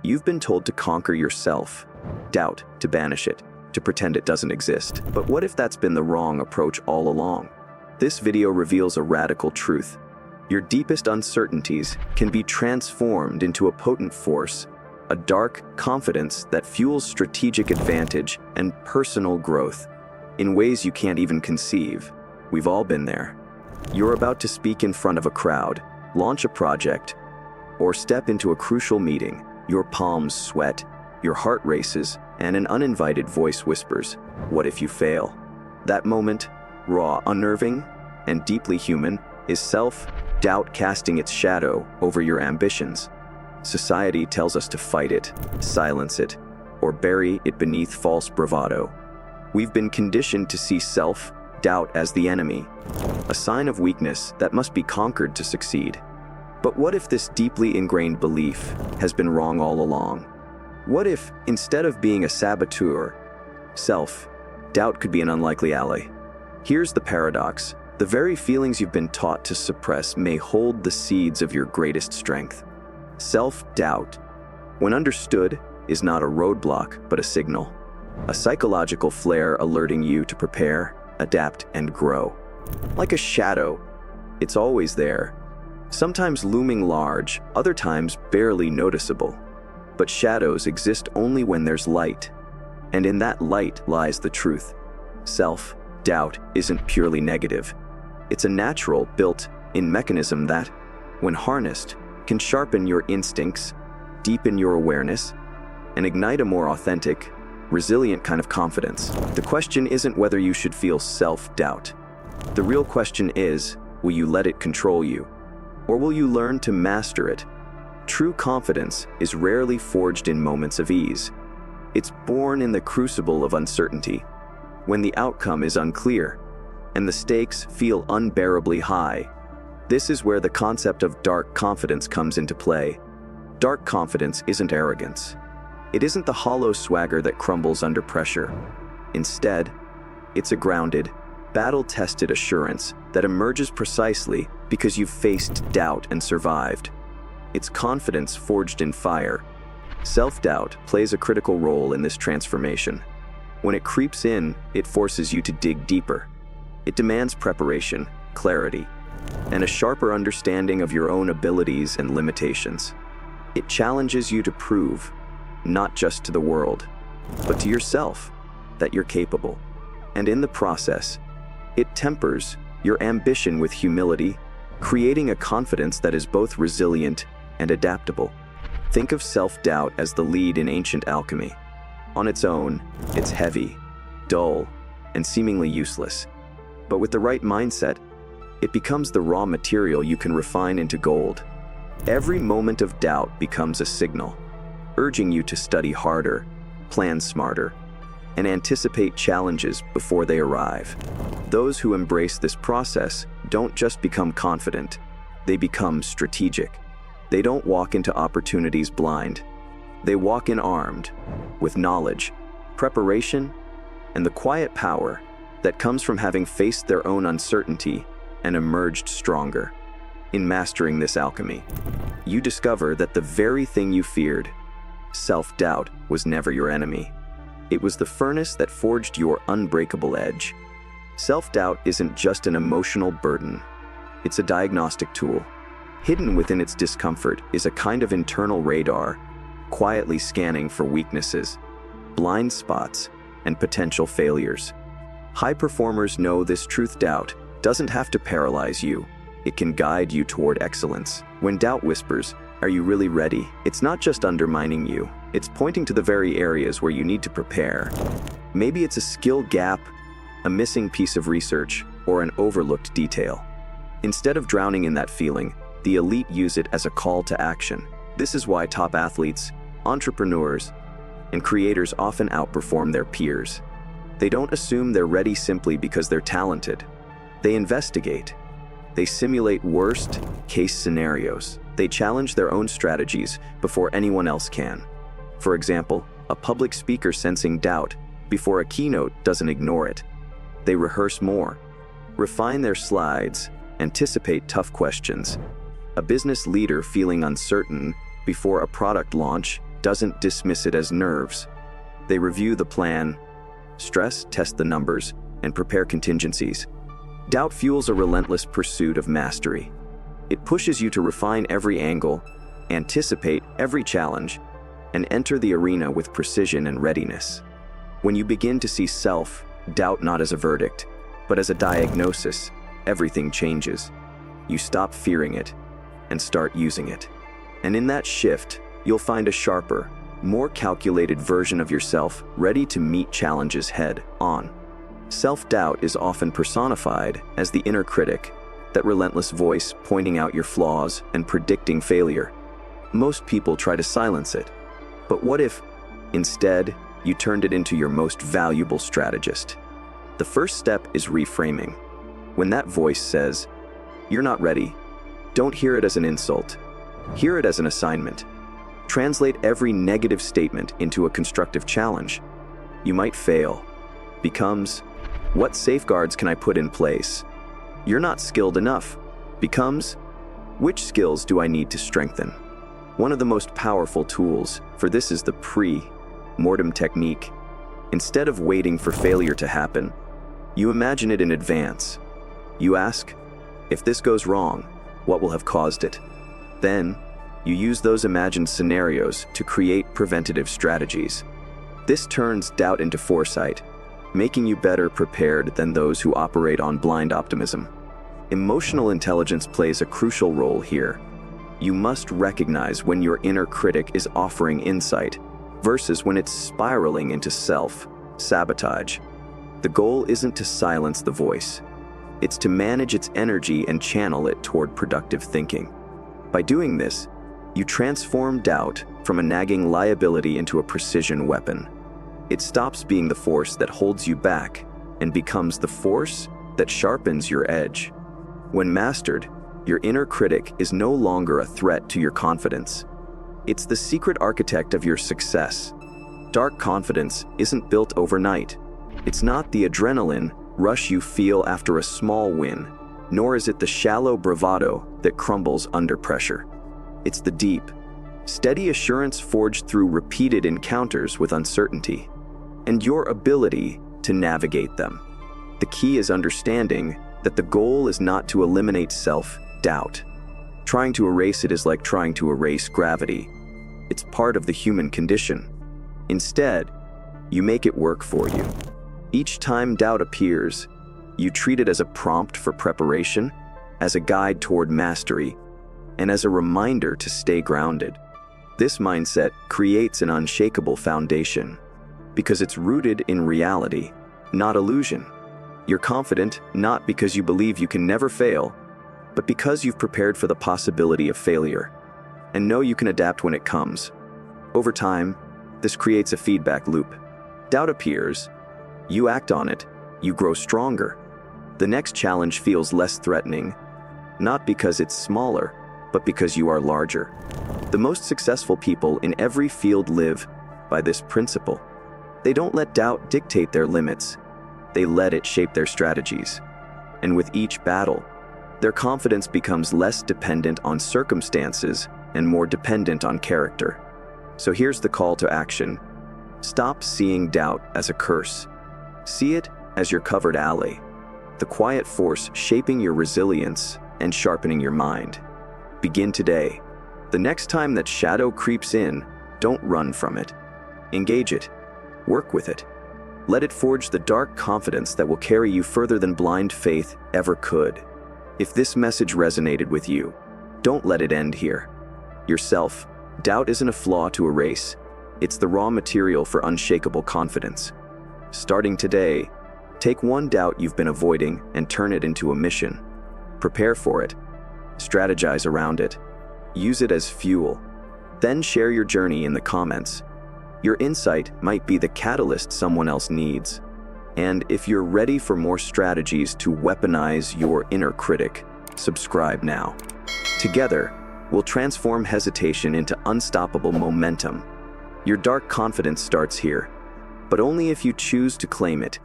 You've been told to conquer yourself, doubt, to banish it, to pretend it doesn't exist. But what if that's been the wrong approach all along? This video reveals a radical truth. Your deepest uncertainties can be transformed into a potent force, a dark confidence that fuels strategic advantage and personal growth in ways you can't even conceive. We've all been there. You're about to speak in front of a crowd, launch a project, or step into a crucial meeting. Your palms sweat, your heart races, and an uninvited voice whispers, "What if you fail?" That moment, raw, unnerving, and deeply human, is self-doubt casting its shadow over your ambitions. Society tells us to fight it, silence it, or bury it beneath false bravado. We've been conditioned to see self-doubt as the enemy, a sign of weakness that must be conquered to succeed. But what if this deeply ingrained belief has been wrong all along? What if, instead of being a saboteur, self-doubt could be an unlikely ally? Here's the paradox. The very feelings you've been taught to suppress may hold the seeds of your greatest strength. Self-doubt, when understood, is not a roadblock, but a signal. A psychological flare alerting you to prepare, adapt, and grow. Like a shadow, it's always there. Sometimes looming large, other times barely noticeable. But shadows exist only when there's light. And in that light lies the truth. Self-doubt isn't purely negative. It's a natural, built-in mechanism that, when harnessed, can sharpen your instincts, deepen your awareness, and ignite a more authentic, resilient kind of confidence. The question isn't whether you should feel self-doubt. The real question is, will you let it control you? Or will you learn to master it? True confidence is rarely forged in moments of ease. It's born in the crucible of uncertainty, when the outcome is unclear and the stakes feel unbearably high. This is where the concept of dark confidence comes into play. Dark confidence isn't arrogance. It isn't the hollow swagger that crumbles under pressure. Instead, it's a grounded, battle-tested assurance that emerges precisely because you've faced doubt and survived. It's confidence forged in fire. Self-doubt plays a critical role in this transformation. When it creeps in, it forces you to dig deeper. It demands preparation, clarity, and a sharper understanding of your own abilities and limitations. It challenges you to prove, not just to the world, but to yourself, that you're capable. And in the process, it tempers your ambition with humility, creating a confidence that is both resilient and adaptable. Think of self-doubt as the lead in ancient alchemy. On its own, it's heavy, dull, and seemingly useless. But with the right mindset, it becomes the raw material you can refine into gold. Every moment of doubt becomes a signal, urging you to study harder, plan smarter, and anticipate challenges before they arrive. Those who embrace this process don't just become confident, they become strategic. They don't walk into opportunities blind. They walk in armed, with knowledge, preparation, and the quiet power that comes from having faced their own uncertainty and emerged stronger. In mastering this alchemy, you discover that the very thing you feared, self-doubt, was never your enemy. It was the furnace that forged your unbreakable edge. Self-doubt isn't just an emotional burden. It's a diagnostic tool. Hidden within its discomfort is a kind of internal radar, quietly scanning for weaknesses, blind spots, and potential failures. High performers know this truth. Doubt doesn't have to paralyze you. It can guide you toward excellence. When doubt whispers, "Are you really ready?" it's not just undermining you. It's pointing to the very areas where you need to prepare. Maybe it's a skill gap, a missing piece of research, or an overlooked detail. Instead of drowning in that feeling, the elite use it as a call to action. This is why top athletes, entrepreneurs, and creators often outperform their peers. They don't assume they're ready simply because they're talented. They investigate. They simulate worst-case scenarios. They challenge their own strategies before anyone else can. For example, a public speaker sensing doubt before a keynote doesn't ignore it. They rehearse more, refine their slides, anticipate tough questions. A business leader feeling uncertain before a product launch doesn't dismiss it as nerves. They review the plan, stress test the numbers, and prepare contingencies. Doubt fuels a relentless pursuit of mastery. It pushes you to refine every angle, anticipate every challenge, and enter the arena with precision and readiness. When you begin to see self-doubt not as a verdict, but as a diagnosis, everything changes. You stop fearing it and start using it. And in that shift, you'll find a sharper, more calculated version of yourself ready to meet challenges head on. Self-doubt is often personified as the inner critic, that relentless voice pointing out your flaws and predicting failure. Most people try to silence it. But what if, instead, you turned it into your most valuable strategist? The first step is reframing. When that voice says, "You're not ready," don't hear it as an insult. Hear it as an assignment. Translate every negative statement into a constructive challenge. "You might fail" becomes, "What safeguards can I put in place?" "You're not skilled enough" becomes, "Which skills do I need to strengthen?" One of the most powerful tools for this is the pre-mortem technique. Instead of waiting for failure to happen, you imagine it in advance. You ask, if this goes wrong, what will have caused it? Then, you use those imagined scenarios to create preventative strategies. This turns doubt into foresight, making you better prepared than those who operate on blind optimism. Emotional intelligence plays a crucial role here. You must recognize when your inner critic is offering insight versus when it's spiraling into self-sabotage. The goal isn't to silence the voice. It's to manage its energy and channel it toward productive thinking. By doing this, you transform doubt from a nagging liability into a precision weapon. It stops being the force that holds you back and becomes the force that sharpens your edge. When mastered, your inner critic is no longer a threat to your confidence. It's the secret architect of your success. Dark confidence isn't built overnight. It's not the adrenaline rush you feel after a small win, nor is it the shallow bravado that crumbles under pressure. It's the deep, steady assurance forged through repeated encounters with uncertainty, and your ability to navigate them. The key is understanding that the goal is not to eliminate self-doubt. Trying to erase it is like trying to erase gravity. It's part of the human condition. Instead, you make it work for you. Each time doubt appears, you treat it as a prompt for preparation, as a guide toward mastery, and as a reminder to stay grounded. This mindset creates an unshakable foundation because it's rooted in reality, not illusion. You're confident not because you believe you can never fail, but because you've prepared for the possibility of failure and know you can adapt when it comes. Over time, this creates a feedback loop. Doubt appears, you act on it, you grow stronger. The next challenge feels less threatening, not because it's smaller, but because you are larger. The most successful people in every field live by this principle. They don't let doubt dictate their limits. They let it shape their strategies. And with each battle, their confidence becomes less dependent on circumstances and more dependent on character. So here's the call to action. Stop seeing doubt as a curse. See it as your covered ally, the quiet force shaping your resilience and sharpening your mind. Begin today. The next time that shadow creeps in, don't run from it. Engage it. Work with it. Let it forge the dark confidence that will carry you further than blind faith ever could. If this message resonated with you, don't let it end here. Doubt isn't a flaw to erase. It's the raw material for unshakable confidence. Starting today, take one doubt you've been avoiding and turn it into a mission. Prepare for it. Strategize around it. Use it as fuel. Then share your journey in the comments. Your insight might be the catalyst someone else needs. And if you're ready for more strategies to weaponize your inner critic, subscribe now. Together, we'll transform hesitation into unstoppable momentum. Your dark confidence starts here, but only if you choose to claim it.